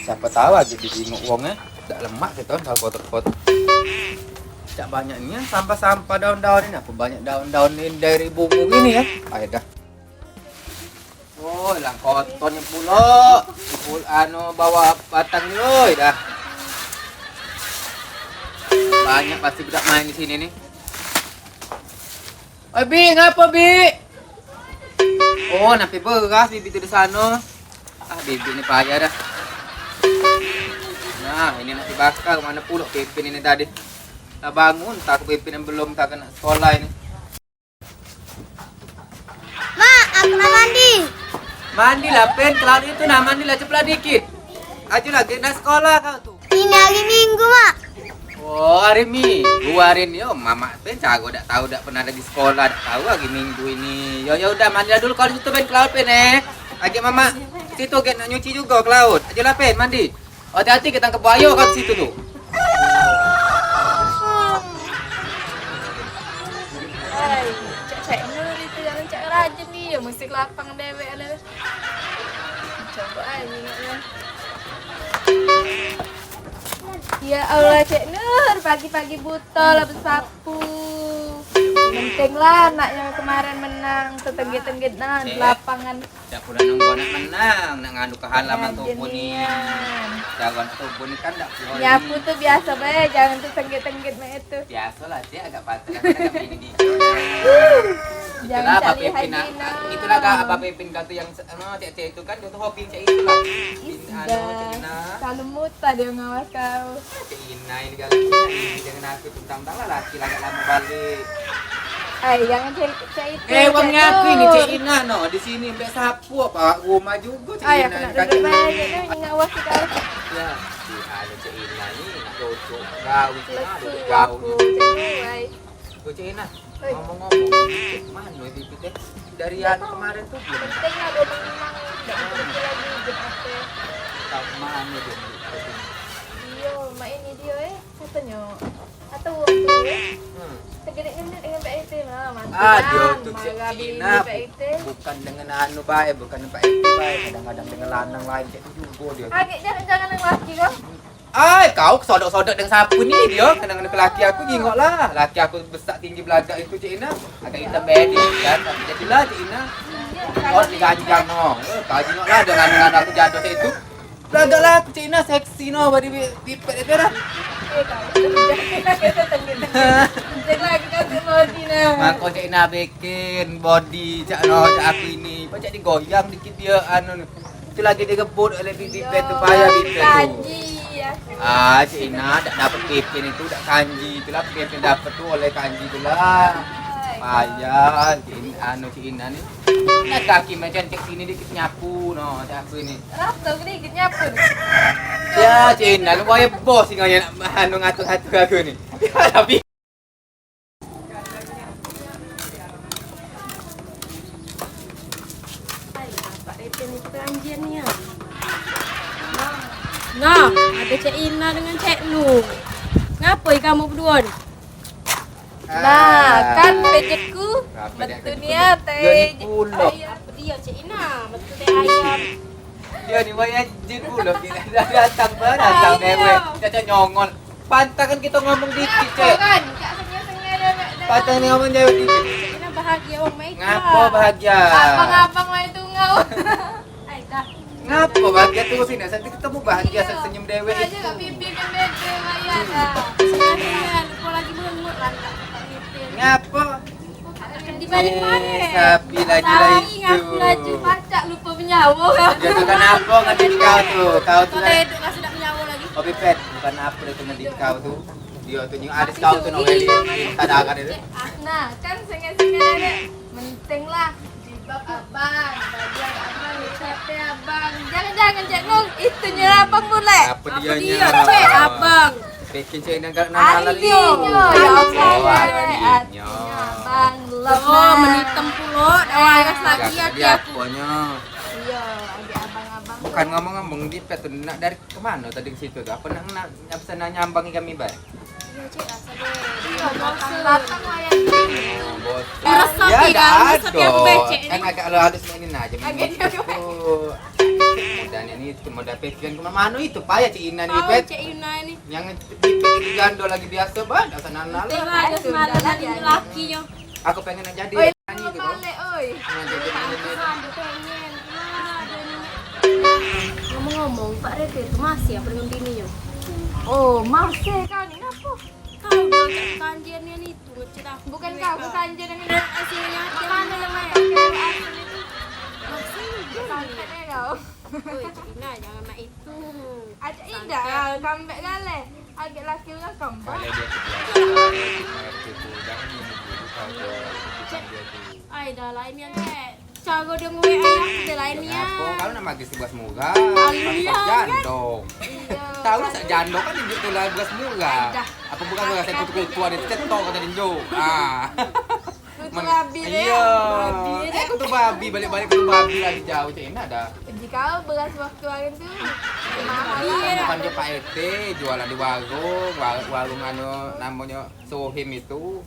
Siapa tahu aja dibingok wongnya tidak lemak gitu kalau kotor-kotor. Tidak banyaknya sampah-sampah daun-daun ini. Apa banyak daun-daun ini dari bunga ini ya? Ayo dah. Oh, lang kotornya pula. Bawa batang ni, dah. Banyak pasti budak main di sini nih. Oi, Bi, ngapa, Bi? Oh, nampi beras Bibi tu di sana. Bibi ni payah dah. Nah, ini nak dibakar. Mana pula Pipin ini tadi? Dah bangun, tak Pipin yang belum tak kena sekolah ini. Mak, aku nak mandi. Mandilah, Pen. Kalau itu nak mandilah ceplah dikit. Ajulah, kena sekolah kau tu. Ini hari Minggu, Mak. Oh, hari Minggu hari ini. Oh, Mama Pen cago tak tahu tak pernah ada di sekolah, tak tahu hari Minggu ini. Ya udah mandilah dulu kalau situ Pen ke laut Pen Lagi Mama situ get nak nyuci juga ke laut. Ajulah Pen mandi. Hati-hati kita tangkap buaya kat situ tu. Hai, cek nur itu jangan cek rajin ni. Mesti lapang dewek lah. Coba aja ingatnya. Ya Allah Cik Nur, pagi-pagi buta lah bersapu. Penting lah anaknya kemarin menang, tetenggit-tenggit nah di lapangan. Tak pula nunggu nak menang, nak ngadu ke halaman tubuh ni. Jangan tubuh ni kan tak boleh. Nyapu tuh biasa bae, jangan tetenggit-tenggit mah itu. Biasalah dia agak patah kan agak ini di. Jangan Itulah Abah cari Pipin. Haji Itulah Abah Pipin kata yang cek-cek itu kan dia tu hobi cek itu lah. Cek Ina. Kalau muta dia ngawas kau. Cek Ina ini kali dengan aku tentang lah laki lagi lama balik. Ay, jangan cek itu. Wangnya aku ini Cik Ina no di sini mbak sapu apa rumah juga Cik Ay, Ina. aku nak duduk banyak ni ngawas kau. Ya, si ada Cik Ina ni nak duduk kau Cik Ina Lesu duduk aku jauh. cek. Cik Ina Oi. ngomong-ngomong mana Bibit dari anu kemarin tuh belum Penting lah dia menang. Tak pergi lagi jemput. tahu mana dia. Iya, mak ini dia katanya. Atau waktu segede-gede dengan Pak Iti mah. Dia tuh Cik Marah Ina Pak Iti. bukan dengan anu baik, bukan dengan Pak Iti baik, kadang-kadang dengan lanang lain kayak itu juga dia. Agak jangan yang laki kau. Kau sodok-sodok dengan sapu ni dia, kadang-kadang laki aku jingok lah. Laki aku besar tinggi belagak itu Cik Ina, agak hitam bedi kan, tapi jadilah Cik Ina. Oh, diganjang no. Kau jingok lah dengan aku jatuh itu. Belagak lah aku Cik Ina seksi no, body pipet itu dah. Cek lagi kau body nah. Maka Cik Ina bikin body cak no cak aku ini. Macam digoyang dikit dia anu. Itu lagi digebut oleh pipet tu payah pipet tu. Kanji ya. Cik Ina tak dapat pipin itu tak kanji. Itulah pipin dapat tu oleh kanji itulah. Payah Cik Ina ni. Nak kaki macam cek sini dikit nyapu no cak aku ini. Rasa ni nyapu. Ya Cik Ina lu bayar bos inganya nak anu ngatur-ngatur aku ni. Tapi Nah, ada Cik Ina dengan Cik Nur. Ngapa kamu berdua ni? Nah, kan pejetku betul ni ya teh. Dia ni pulak. Apa dia Cik Ina? Betul teh ayam. Dia ni bayar jin pulak. Dia dah datang dewe. Dia nyongol. Pantas kan kita ngomong dikit Cik. Kan, kak sengnya dia. Pantas ni ngomong jauh dikit. Cik Ina bahagia orang baik. Ngapa bahagia? Abang-abang main tungau. Ai dah. Ngapa bahagia terus ini? Nanti ketemu bahagia senyum dewe Aja itu. kat pipi kan beda bayar dah. Sekarang lupa lagi mengut rantak tak ngetin. Ngapa? Di mana-mana. Sapi lagi lah Lari itu. ngaku laju pacak lupa menyawa kau. Dia tu kan apa ngedik kau tu? Kau tu Kau lah. teduk lah sudah menyawa lagi. Oh Pipet, bukan apa dia tu ngedik kau tu. Dia tu yang ada kau tu Noeli. Tak ada akar dia. Nah, kan sengnya deh. Penting lah jilbab abang, baju abang, siapa abang. Jangan Cik Nur, itu abang boleh. Apa Apa dianya? dia Cik abang? Bikin cik nak nana lagi. Artinya, ya Allah, artinya. abang love. Oh, menitem pula. Dah waras lagi Dia hati aku. apanya? Iya, adik abang-abang. Bukan ngomong-ngomong di pet tu nak dari ke mana tadi ke situ tu? Apa nak nyambang kami baik? Iya, Cek, rasa deh. Iya, batang wayang gitu. Bos. Rasa Ya, tidak, dah rasa dia ada. becek Kan ini. agak halus mainin aja. Agak dia itu. Dan ini cuma ada pepian ke mana itu payah Cik Ina nih, Tahu Pet. Cek Ina ini. Yang itu gando lagi biasa banget, asal nana Tengah lah. ada semalam dari lakinya. Aku pengen jadi Oi, nyanyi mau gitu. balik, oi. Pengen jadi nyanyi. Ada pengen. Ada nih. Ngomong-ngomong, Pak Rete itu masih apa dengan bininya? Oh, masih kau ni ngapa? Kau udah cek kanjiannya itu ngecet aku. Bukan kau, kekanjen yang Dan hasilnya mana yang lain? masih Santetnya kau. Woi, Cik Ina jangan mak itu. Ajak indah, kambek gale. Agak laki lah kambek. Kalau dia kebiasaan, itu jangan ini dulu kalau dia tuh. Ay, dah lain yang Cek. Cara dia nge-WA aku dia lainnya. Apa? Kalau nak magis tugas murah, Iya, kan jandok. Iya. Tahu lah sak jandok kan dia tuh tugas murah. Dah. Apa bukan tugas saya kutu-kutuan itu cetok kata Dinjo. Ah. Kutu babi deh. Iya. Babi deh. Kutu babi balik-balik kutu babi lagi jauh Cik Ina dah. Jika beras waktu hari tu mahal Iya. lah. Bukan dia Pak RT jualan di warung anu namanya Sohim itu.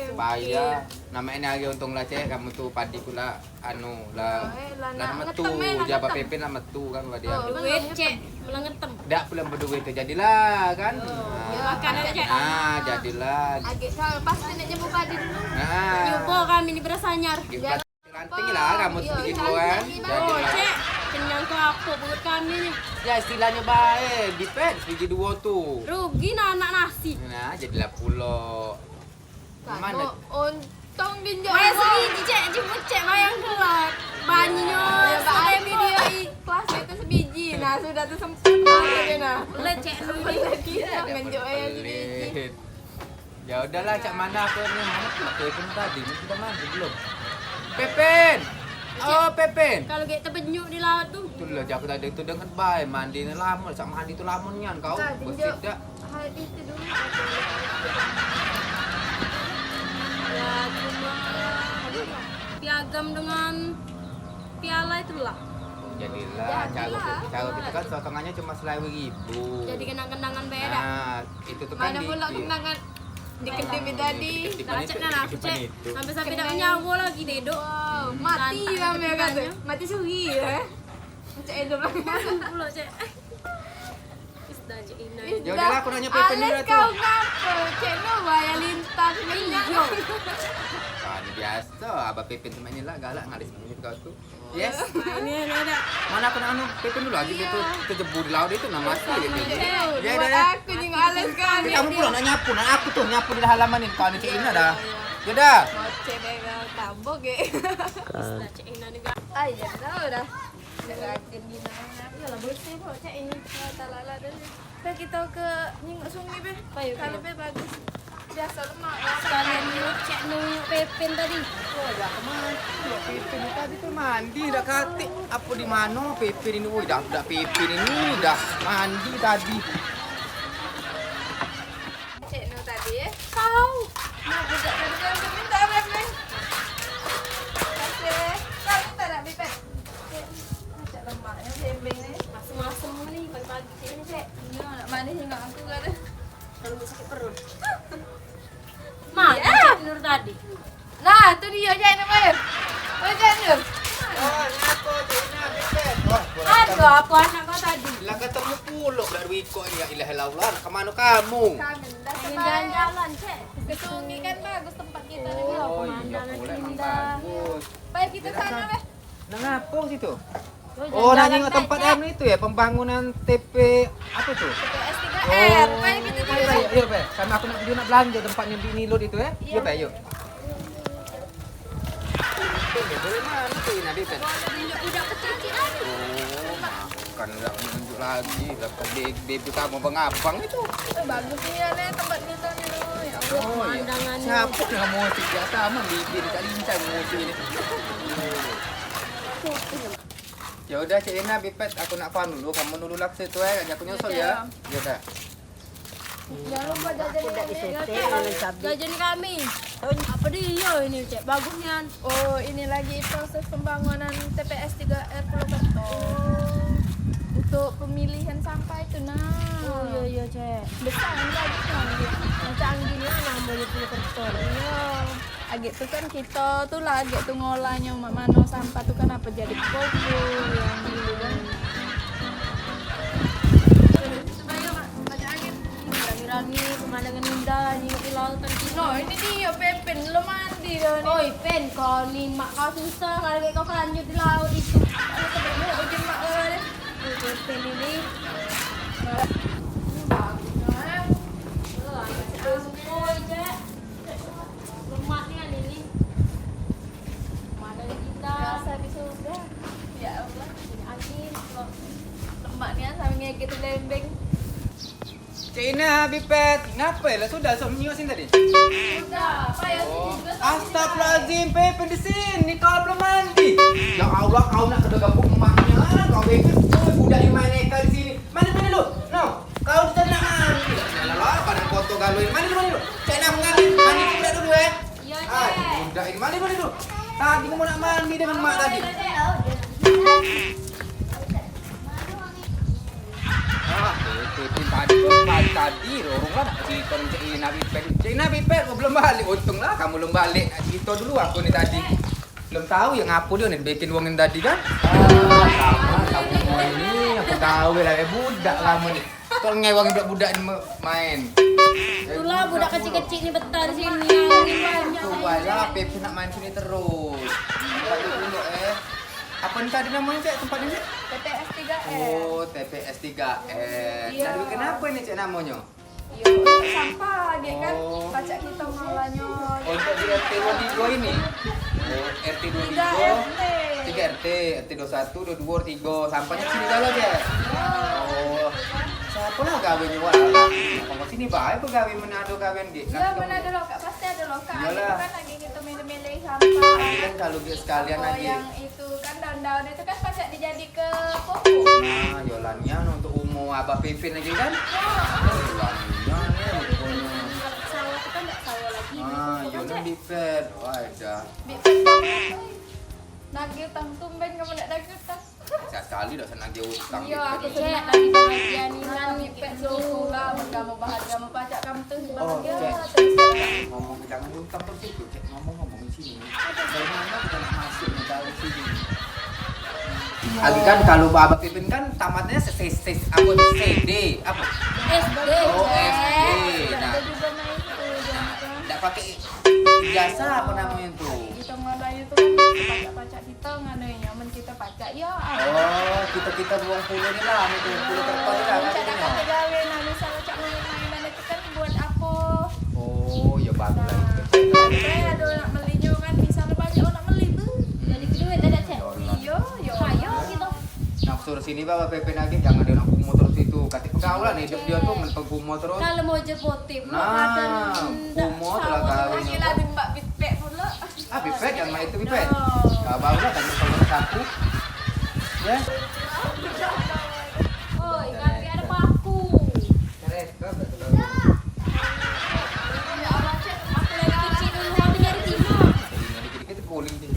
Supaya namanya lagi untung lah Cek kamu tuh padi kula anu lah Lah lah nak metu ngetem, nak jabat ngetem. Pepin lah metu kan lah dia. Oh. Duit Cek, pulang ngetem. Dak pulang berduit itu jadilah kan. Ya, makan aja, Cek. Nah, jadilah. Agak kau pasti nak jemput padi dulu. Nah. Nyoba kami ini beras anyar. Gitu ranting lah kamu Iya, sedikit ranting kan. gimana? Oh, Jadilah. Cek, kenyang ke aku buat kami nih. Ya istilahnya baik, dipet biji dua tuh. Rugi nah anak nasi. Nah, jadilah pulau. Mana? Untung ginjal. Maya sebiji Cek, jemput Cek mayang kelak. Banyak Ya, Pak sampai Arif video ikhlas itu sebiji. Nah, sudah tu sempit dia nah. Let Cek dulu. Kita menjuk ayam sebiji. Pelit. Ya udahlah, cak mana aku ni? Mana pula Pepin tadi? Ni sudah mandi belum? Pepin! Oh, Pepin! Kalau kita penyuk di laut tuh. Itulah aku tadi tu dengan baik mandi ni lama, cak mandi tu lamonnya kau. Kak, Bersih tinjau. dak. Hari itu dulu. Ya cuma piagam dengan piala itulah. Jadilah, cara kita kan potongannya cuma 10.000. Jadi kenang-kenangan beda. Nah, itu tuh kan Mana pula kenangan di kedai tadi. Cek nah aku Cek. Sampai-sampai tak nyawa lagi dedok. Wow, mati lah mereka kata. Mati suri ya. Macam Edo lah. Pula Cek. Isdah Cek Ina. Ya udahlah, aku nanya Pepin dulu Ales tu. kau ngapa? Cik Nova yang lintas minyak. Iya. Ah, ni biasa. Abang Pepin teman ni lah galak ngalis minyak kau tu. Yes. Ini ada. Mana aku nak anu Pepin dulu lagi dia tu terjebu di laut itu nama mati dia. Ya Buat dah. aku juga ales kau ni. Kamu pula nak nyapu, nak aku tuh nyapu di halaman ni kau ni Cik Ina dah. Ya dah. Boceh deh kau tambok ke. Isdah Cek Ina ni. Ay, ya tahu dah. Rajin gini. Yalah bersih kok Cek ini. Talala dulu. Pe kita ke nyingok sungai be. Kalau be bagus. Biasa lemak lah. Sekalian nyuk Cek nunggu Pepin tadi. Oh, dah kemana? Pepin ni tadi tu mandi dah katik. Apa di mana Pepin ini? Oi, dah Pepin ini dah mandi tadi. Cik Nur tadi ya. Kau. Nak budak tadi kan tu minta apa ni? Kasih. Kau minta nak bipet. Macam lemaknya sembling ni. Masem-masem ni pagi-pagi Cek ni Cek. Ya, nak manis hingga aku kata. Kalau sakit perut. Mana Cek Nur tadi? Nah, tu dia Cik Nur bayar. Oh, Cik Nur. Oh, ngapa Cik Ina Pepin? Oh, Ada apa anak kau tadi? lah ketemu puluk dah duit kok ni ya ilah laulah. Ke mana kamu? Kangen dah Pengen sebab. jalan-jalan Cek. Ke sungai kan bagus tempat kita ni. Oh, iya pemandangan pula memang indah. bagus. Baik kita sana be. Nah, ngapa situ? Oh, jalan-jalan, nak tengok Cek. tempat anu itu ya, pembangunan TP apa tu? PS 3R. Baik kita Yuk, dulu. yuk, yuk, Be. Sama aku nak video nak belanja tempatnya di Nilot itu ya. Yuk, Be, yuk. Boleh mana tu Ina Bipet? Budak kecil tadi. Oh, makan dah menunjuk lagi. Dapat baby kamu abang itu. Bagus ni ya tempat kita ni. Ya Allah. Oh, iya. Pemandangannya. Siapa dah musik dia sama bibi dekat lincah musik ini. Ya udah Cik Ina Bipet, aku nak paham dulu. Kamu dulu lah ke situ aku nyusul ya. Ya dah. Jangan lupa jajan Jajan kami. Apa dia ini Cek? Bagusnya. Oh, ini lagi proses pembangunan TPS 3R Pulau Keto. Untuk pemilihan sampah itu nah. Oh iya iya Cek. Besar kan bagus kan dia. Macam kotor. Iya. Agak tuh kan kita tuh lah agak tuh ngolahnya mano sampah tuh kan apa jadi kubur yang dulu kan. Sebayo mak, baca angin. Rami-rami pemandangan indah di lautan kita. No, ini dia Pepin lo mandi dah nih. Oi, Pen, kau ni mak kau susah kalau kayak kau lanjut di laut itu. Kalau ketemu ujung mak deh. Pen ini. Lemak ni kan ini. Pemandangan kita. Rasa di surga. Ya Allah, Ini angin. lemaknya sampai ngegit lembeng. Cik Ina, Bipet, ngapa lah sudah somnyo sini tadi? Udah, apa ya Oh, sih juga astagfirullahaladzim, Pepe di sini, kau belum mandi. Ya Allah, kau nak kena gabung emaknya, kau Pepe, budak yang main neka di sini. Mandi dulu, no, kau sudah nak mandi. Yalah, pada kotor galuin, mandi dulu. Cik Ina mandi budak dulu Ya, Ah, Cek. budak ini mandi dulu. Tadi kamu nak mandi dengan mak tadi. Ah, Pepe tadi dorong lah nak cerita dengan Cik Ina Bipet. Cik Ina Bipet, belum balik. Untunglah kamu belum balik. Cerita dulu aku ni tadi. Belum tahu yang apa dia ni bikin uangin tadi kan? Sama kamu semua ini aku tahu lah budak kamu ni. Kau ngewang budak-budak ni main. Itulah budak kecil-kecil ni betah di sini. Angin banyak. Coba lah Pepe nak main sini terus. Tadi dulu Apa ni tadi namanya Cik tempat ni Cik? TPS 3R. Oh, TPS 3R. Iya. Jadi kenapa ni Cik namanya? Yo, untuk sampah dia kan Oh. pajak kita malahnya. Untuk di RT 22 ini? Oh, RT 22. 3 RT, RT 21, 22, 23. Sampahnya sini dulu Cik. Oh. Siapa lah kawinnya wah. Kalau sini baik apa kawin Manado kawin Dik? Ya, mana ada lokak pasti ada lokak. Itu Iyalah. kan lagi kita milih-milih sampah. Kan kalau dia sekalian Oh, lagi. yang itu kan daun-daun itu kan pajak dijadi ke pokok. Nah, Yolannya untuk umum Abah Pipin lagi kan? Yolannya ni pokoknya. Kalau sawah itu kan tak sawah lagi. Ah, Yolan Bipet. Wah, dah. Nagih utang tumben kamu nak nagih utang. Sekali dah senang dia utang. Iya, aku Bipet. Cek lagi bahagia ni Kan kan. pipet susu lah, kamu bahagia kamu pajak kamu tuh Oh, bahagia Cek. terus. Ngomong jangan utang terus itu, Cek. Ngomong di sini. Dari mana kita nak masuk ni dari sini? Lagi kan kalau Abah Pipin kan tamatnya apa CD apa? SD. Oh, Cek. SD. Ada Nah, juga main itu jangan. enggak pakai ijazah apa namanya tuh? Kita ngadanya tuh kan pajak-pajak kita ngadanya, men kita pajak ya. Oh, kita buang puluh ni lah, itu puluh kertas ni lah Cak dapat katanya. gawe nah misalnya cak main-mainan itu kan buat apa? Oh, ya bagus lah Nah, itu. saya ada nak belinya kan misalnya banyak orang beli tuh. Jadi duit ada Cek. Iyo, yo. Ayo gitu. Nak suruh sini bawa PP lagi, jangan dia nak kumo terus itu. Kata pergaulan hidup dia tuh menpeng kumo terus. Kalau mau jepotif, Nah, kumo telah kawin. Lagi lah di mbak pipek pula. Ah, Pipet yang main itu Pipet. No. Gak bawa lah, tanya kalau satu. Ya. Oi, kaki ada paku. Ya Allah, Cek. Aku lagi kecil dulu, aku nyari timah. Dikit-dikit guling di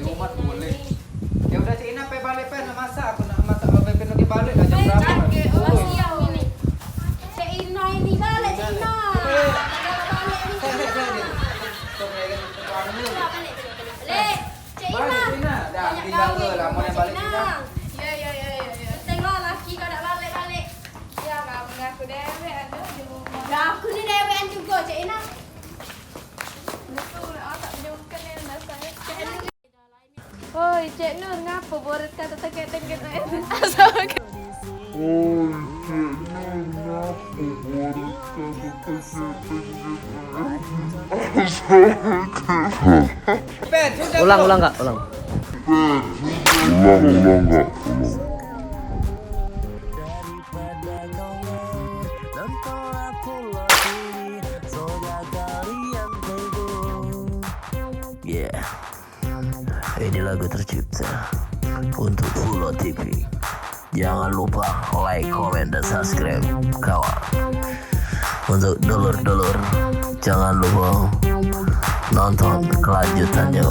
rumah guling. Ya udah Cik Ina pe balik pe nak masak, aku nak masak PP nanti balik dah jam berapa? Oh, siang ini. Cek Ina ini balik, Cek Ina. Balik ini. Balik. Cek Ina. Balik Ina, dah Banyak tinggal kawin. ke lah mau yang balik Ina. Ya. Tengok laki kau nak balik-balik. Ya, kamu ngaku dewe ada di rumah. Dah aku ni dewean juga, Cik Ina. Betul, tak menyukai yang rasanya. Oi, Cik Nur, ngapa boret kata tengket-tengket na itu? Pet, sudah Ulang, belum? ulang kak, ulang. Yeah, ini lagu tercipta untuk Fulo TV. Jangan lupa like, comment, dan subscribe, kawan. Untuk dulur-dulur, jangan lupa nonton kelanjutannya.